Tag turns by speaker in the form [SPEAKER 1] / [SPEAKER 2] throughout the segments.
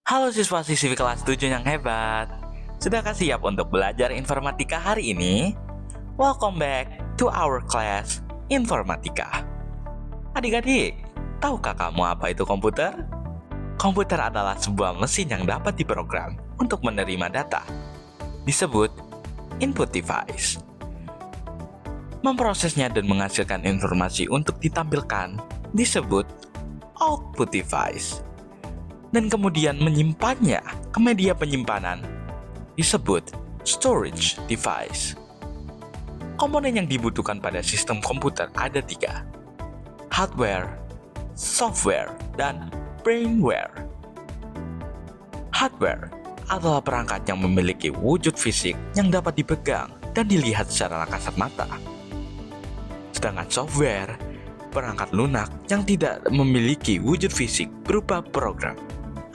[SPEAKER 1] Halo siswa-siswi kelas 7 yang hebat. Sudahkah siap untuk belajar informatika hari ini? Welcome back to our class Informatika. Adik-adik, tahukah kamu apa itu komputer? Komputer adalah sebuah mesin yang dapat diprogram untuk menerima data. Disebut input device. Memprosesnya dan menghasilkan informasi untuk ditampilkan disebut output device. Dan kemudian menyimpannya ke media penyimpanan disebut storage device. Komponen yang dibutuhkan pada sistem komputer ada 3: hardware, software, dan brainware. Hardware adalah perangkat yang memiliki wujud fisik yang dapat dipegang dan dilihat secara kasat mata. Sedangkan software, perangkat lunak yang tidak memiliki wujud fisik berupa program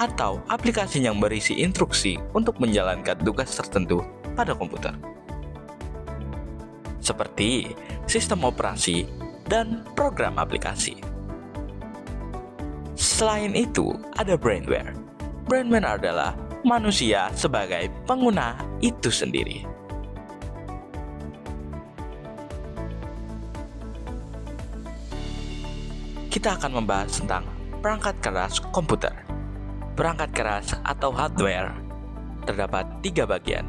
[SPEAKER 1] atau aplikasi yang berisi instruksi untuk menjalankan tugas tertentu pada komputer, seperti sistem operasi dan program aplikasi. Selain itu, ada brainware. Brainware adalah manusia sebagai pengguna itu sendiri. Kita akan membahas tentang perangkat keras komputer. Perangkat keras atau hardware terdapat 3 bagian: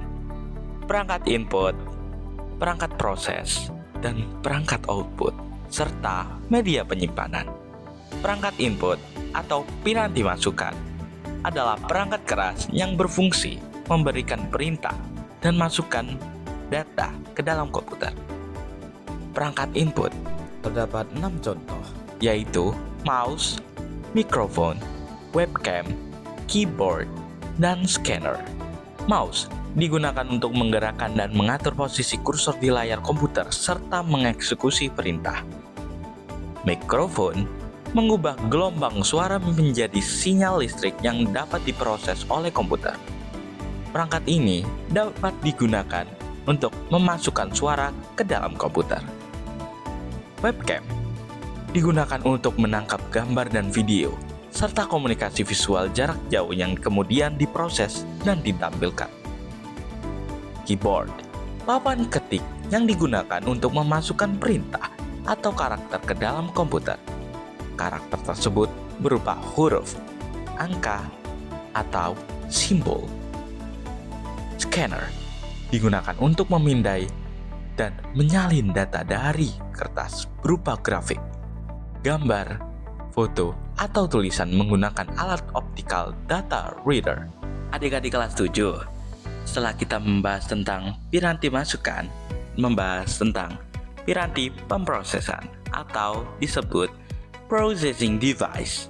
[SPEAKER 1] perangkat input, perangkat proses, dan perangkat output, serta media penyimpanan. Perangkat input atau piranti masukan adalah perangkat keras yang berfungsi memberikan perintah dan masukan data ke dalam komputer. Perangkat input terdapat 6 contoh, yaitu mouse, mikrofon, webcam, keyboard, dan scanner. Mouse digunakan untuk menggerakkan dan mengatur posisi kursor di layar komputer serta mengeksekusi perintah. Mikrofon mengubah gelombang suara menjadi sinyal listrik yang dapat diproses oleh komputer. Perangkat ini dapat digunakan untuk memasukkan suara ke dalam komputer. Webcam digunakan untuk menangkap gambar dan video, serta komunikasi visual jarak jauh yang kemudian diproses dan ditampilkan. Keyboard, papan ketik yang digunakan untuk memasukkan perintah atau karakter ke dalam komputer. Karakter tersebut berupa huruf, angka, atau simbol. Scanner digunakan untuk memindai dan menyalin data dari kertas berupa grafik, gambar, foto, atau tulisan menggunakan alat optical data reader. Adik-adik kelas 7, setelah kita membahas tentang piranti masukan, membahas tentang piranti pemrosesan atau disebut processing device.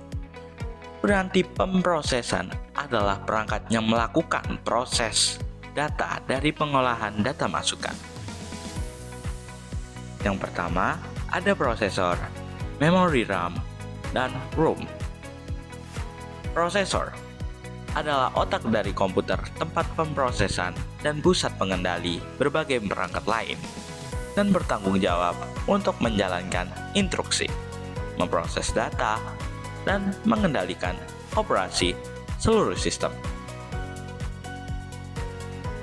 [SPEAKER 1] Piranti pemrosesan adalah perangkat yang melakukan proses data dari pengolahan data masukan. Yang pertama, ada prosesor, memory RAM, dan ROM. Prosesor adalah otak dari komputer, tempat pemrosesan dan pusat pengendali berbagai perangkat lain, dan bertanggung jawab untuk menjalankan instruksi, memproses data, dan mengendalikan operasi seluruh sistem.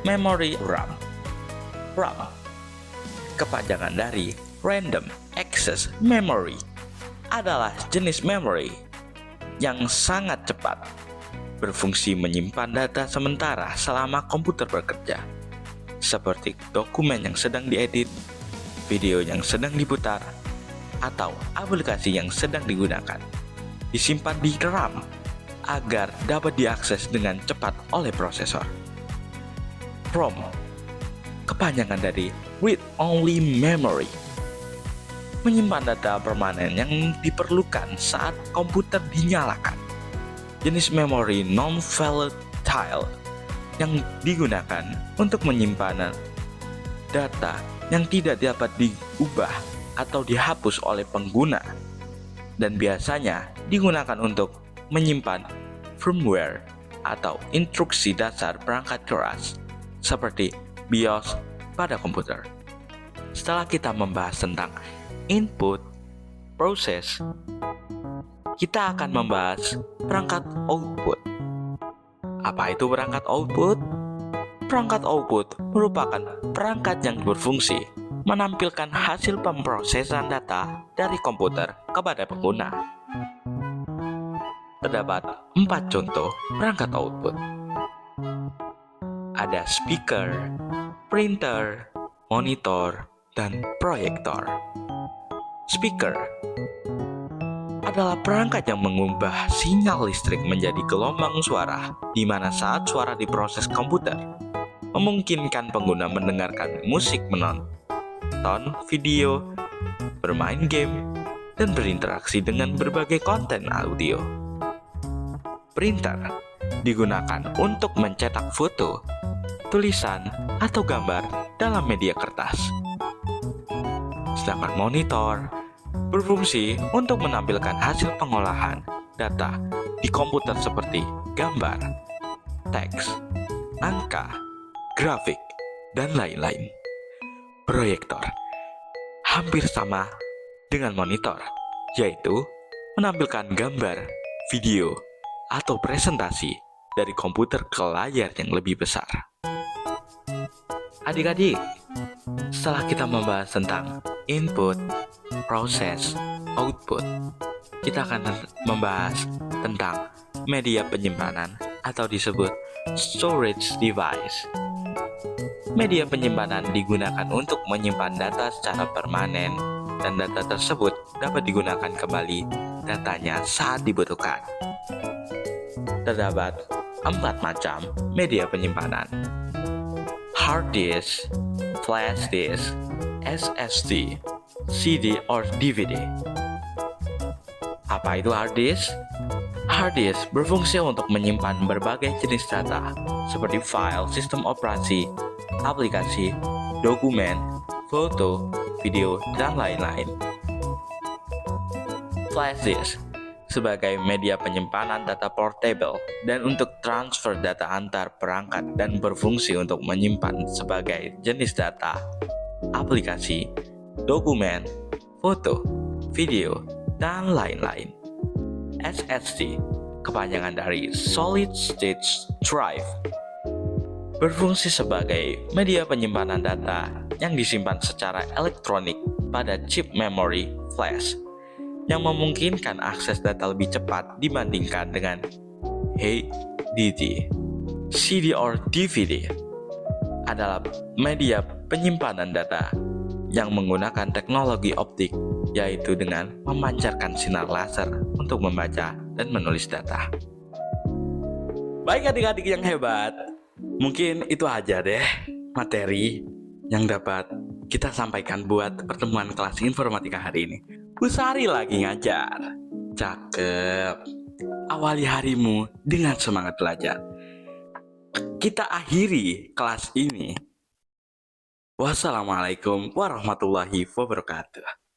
[SPEAKER 1] Memory RAM. RAM kepanjangan dari Random Access Memory, adalah jenis memori yang sangat cepat, berfungsi menyimpan data sementara selama komputer bekerja, seperti dokumen yang sedang diedit, video yang sedang diputar, atau aplikasi yang sedang digunakan. Disimpan di RAM agar dapat diakses dengan cepat oleh prosesor. ROM kepanjangan dari Read Only Memory, menyimpan data permanen yang diperlukan saat komputer dinyalakan. Jenis memori non-volatile yang digunakan untuk menyimpan data yang tidak dapat diubah atau dihapus oleh pengguna, dan biasanya digunakan untuk menyimpan firmware atau instruksi dasar perangkat keras seperti BIOS pada komputer. Setelah kita membahas tentang input, proses, kita akan membahas perangkat output. Apa itu perangkat output? Perangkat output merupakan perangkat yang berfungsi menampilkan hasil pemrosesan data dari komputer kepada pengguna. Terdapat 4 contoh perangkat output. Ada speaker, printer, monitor, dan proyektor. Speaker adalah perangkat yang mengubah sinyal listrik menjadi gelombang suara, di mana saat suara diproses komputer, memungkinkan pengguna mendengarkan musik, menonton video, bermain game, dan berinteraksi dengan berbagai konten audio. Printer digunakan untuk mencetak foto, tulisan, atau gambar dalam media kertas. Sedangkan monitor berfungsi untuk menampilkan hasil pengolahan data di komputer seperti gambar, teks, angka, grafik, dan lain-lain. Proyektor hampir sama dengan monitor, yaitu menampilkan gambar, video, atau presentasi dari komputer ke layar yang lebih besar. Adik-adik, setelah kita membahas tentang input, proses, output, kita akan membahas tentang media penyimpanan atau disebut storage device. Media penyimpanan digunakan untuk menyimpan data secara permanen, dan data tersebut dapat digunakan kembali datanya saat dibutuhkan. Terdapat 4 macam media penyimpanan: hard disk, flash disk, SSD, CD or DVD. Apa itu hard disk? Hard disk berfungsi untuk menyimpan berbagai jenis data seperti file, sistem operasi, aplikasi, dokumen, foto, video, dan lain-lain. Flash disk sebagai media penyimpanan data portable dan untuk transfer data antar perangkat, dan berfungsi untuk menyimpan sebagai jenis data, aplikasi, dokumen, foto, video, dan lain-lain. SSD, kepanjangan dari Solid State Drive, berfungsi sebagai media penyimpanan data yang disimpan secara elektronik pada chip memori flash, yang memungkinkan akses data lebih cepat dibandingkan dengan HDD. CD or DVD adalah media penyimpanan data yang menggunakan teknologi optik, yaitu dengan memancarkan sinar laser untuk membaca dan menulis data. Baik adik-adik yang hebat, mungkin itu aja deh materi yang dapat kita sampaikan buat pertemuan kelas informatika hari ini. Bu Sari lagi ngajar. Cakep. Awali harimu dengan semangat belajar. Kita akhiri kelas ini. Wassalamualaikum warahmatullahi wabarakatuh.